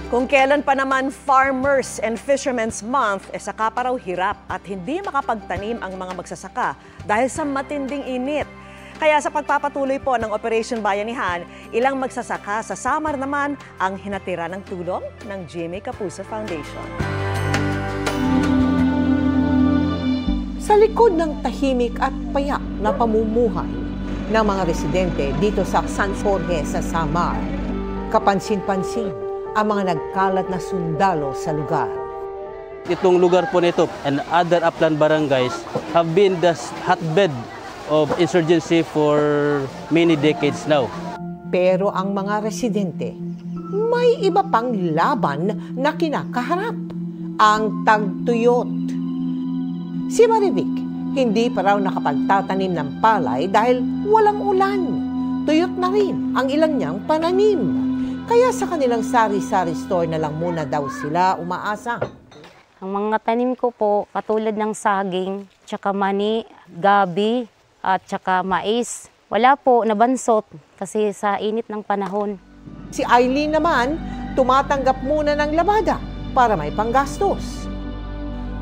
Kung kailan pa naman Farmers and Fishermen's Month, saka pa raw hirap at hindi makapagtanim ang mga magsasaka dahil sa matinding init. Kaya sa pagpapatuloy po ng Operation Bayanihan, ilang magsasaka sa Samar naman ang hinatira ng tulong ng GMA Kapuso Foundation. Sa likod ng tahimik at payak na pamumuhay ng mga residente dito sa San Jorge sa Samar, kapansin-pansin ang mga nagkalat na sundalo sa lugar. Itong lugar po nito and other upland barangays have been the hotbed of insurgency for many decades now. Pero ang mga residente, may iba pang laban na kinakaharap, ang tagtuyot. Si Marivic, hindi pa raw nakapagtatanim ng palay dahil walang ulan. Tuyot na rin ang ilang niyang pananim. Kaya sa kanilang sari-sari store na lang muna daw sila umaasa. Ang mga tanim ko po, katulad ng saging, tsaka mani, gabi, at tsaka mais. Wala po, nabansot kasi sa init ng panahon. Si Eileen naman, tumatanggap muna ng labada para may panggastos.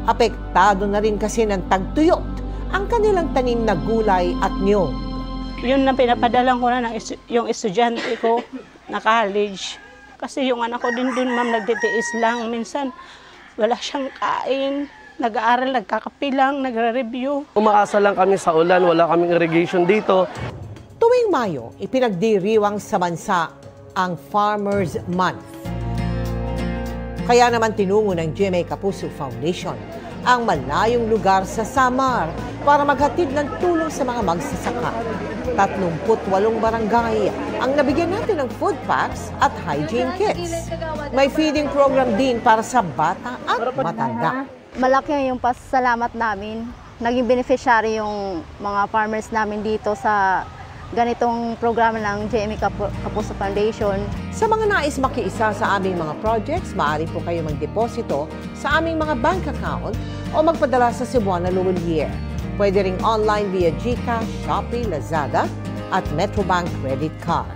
Apektado na rin kasi ng tagtuyot ang kanilang tanim na gulay at niyog. Yun na pinapadalang ko na yung estudyante ko na college. Kasi yung anak ko din dun, ma'am, nagtitiis lang. Minsan, wala siyang kain. Nag-aaral, nagkakapilang, nagre-review. Umaasa lang kami sa ulan, wala kaming irrigation dito. Tuwing Mayo, ipinagdiriwang sa bansa ang Farmers Month. Kaya naman tinungo ng GMA Kapuso Foundation ang malayong lugar sa Samar para maghatid ng tulong sa mga magsasaka. 38 barangay ang nabigyan natin ng food packs at hygiene kits. May feeding program din para sa bata at matanda. Malaki yung pasasalamat namin. Naging beneficiary yung mga farmers namin dito sa ganitong programa ng GMA Kapuso Foundation. Sa mga nais makiisa sa aming mga projects, maaari po kayo magdeposito sa aming mga bank account o magpadala sa Cebuana Luwalier. Pwede ring online via GCash, Shopee, Lazada at Metrobank credit card.